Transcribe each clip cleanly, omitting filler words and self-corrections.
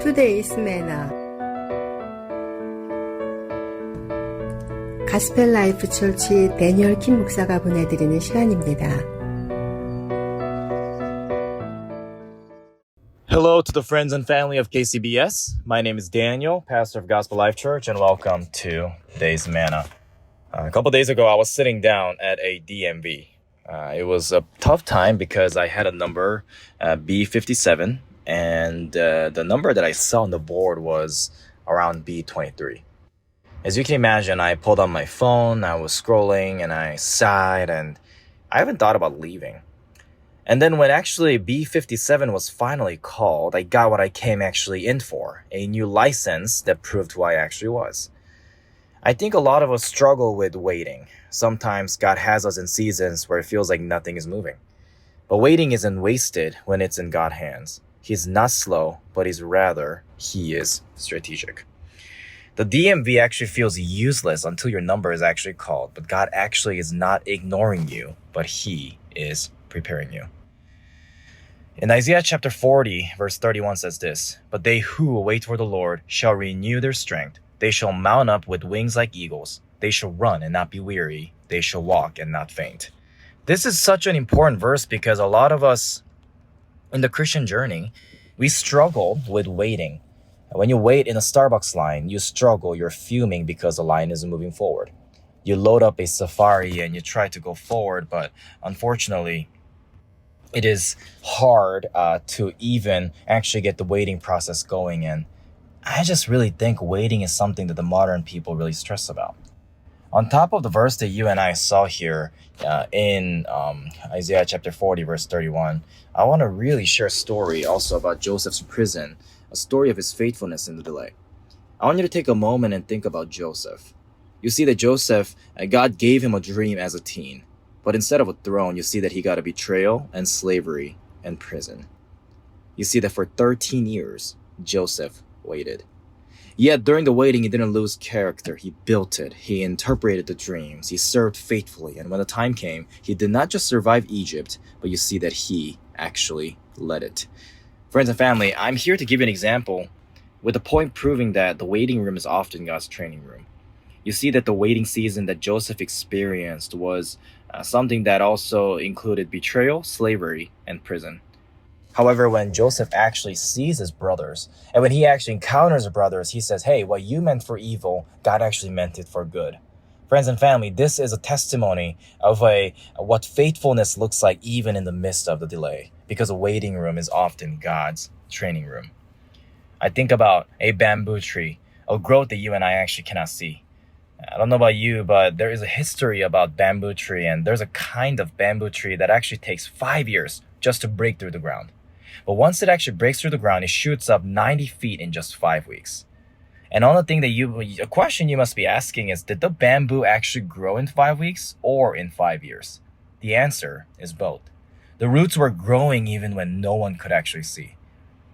Today's Manna. 가스펠라이프 철치 데니얼 킴 목사가 보내드리는 시간입니다. Hello to the friends and family of KCBS. My name is Daniel, pastor of Gospelife Church, and welcome to Today's Manna. A couple days ago, I was sitting down at a DMV. It was a tough time because I had a number, B57, and the number that I saw on the board was around B23. As you can imagine, I pulled on my phone, I was scrolling, and I sighed, and I haven't thought about leaving. And then when actually B57 was finally called, I got what I came actually in for, a new license that proved who I actually was. I think a lot of us struggle with waiting. Sometimes God has us in seasons where it feels like nothing is moving. But waiting isn't wasted when it's in God's hands. He's not slow, but he is strategic. The DMV actually feels useless until your number is actually called, but God actually is not ignoring you, but He is preparing you. In Isaiah chapter 40, verse 31 says this, "But they who wait for the Lord shall renew their strength. They shall mount up with wings like eagles. They shall run and not be weary. They shall walk and not faint." This is such an important verse because a lot of us in the Christian journey, we struggle with waiting. When you wait in a Starbucks line, you struggle, you're fuming because the line isn't moving forward. You load up a Safari and you try to go forward, but unfortunately, it is hard to even actually get the waiting process going. And I just really think waiting is something that the modern people really stress about. On top of the verse that you and I saw here in Isaiah chapter 40, verse 31, I want to really share a story also about Joseph's prison, a story of his faithfulness in the delay. I want you to take a moment and think about Joseph. You see that Joseph, God gave him a dream as a teen. But instead of a throne, you see that he got a betrayal and slavery and prison. You see that for 13 years, Joseph waited. Yet during the waiting, he didn't lose character. He built it. He interpreted the dreams. He served faithfully. And when the time came, he did not just survive Egypt, but you see that he actually led it. Friends and family, I'm here to give you an example with the point proving that the waiting room is often God's training room. You see that the waiting season that Joseph experienced was something that also included betrayal, slavery, and prison. However, when Joseph actually sees his brothers, and when he actually encounters his brothers, he says, "Hey, what you meant for evil, God actually meant it for good." Friends and family, this is a testimony of what faithfulness looks like even in the midst of the delay, because a waiting room is often God's training room. I think about a bamboo tree, a growth that you and I actually cannot see. I don't know about you, but there is a history about bamboo tree, and there's a kind of bamboo tree that actually takes 5 years just to break through the ground. But once it actually breaks through the ground, it shoots up 90 feet in just 5 weeks. And another thing a question you must be asking is, did the bamboo actually grow in 5 weeks or in 5 years? The answer is both. The roots were growing even when no one could actually see.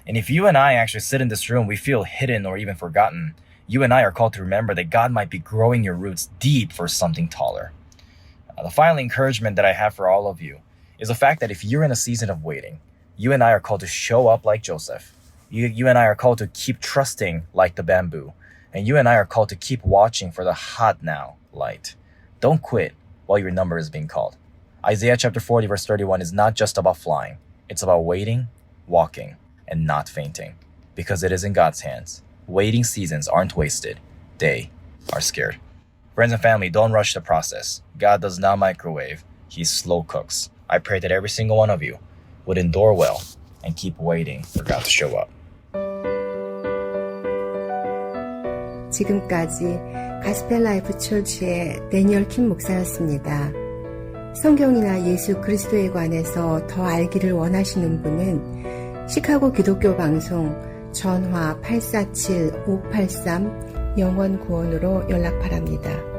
And if you and I actually sit in this room, we feel hidden or even forgotten. You and I are called to remember that God might be growing your roots deep for something taller. The final encouragement that I have for all of you is the fact that if you're in a season of waiting, you and I are called to show up like Joseph. You and I are called to keep trusting like the bamboo. And you and I are called to keep watching for the hot now light. Don't quit while your number is being called. Isaiah chapter 40, verse 31 is not just about flying. It's about waiting, walking, and not fainting. Because it is in God's hands. Waiting seasons aren't wasted. They are scared. Friends and family, don't rush the process. God does not microwave. He slow cooks. I pray that every single one of you would endure well and keep waiting for God to show up. 지금까지 가스펠라이프 철치의 데니얼 킴 목사였습니다. 성경이나 예수 그리스도에 관해서 더 알기를 원하시는 분은 시카고 기독교 방송 전화 847-583 영원 구원으로 연락 바랍니다.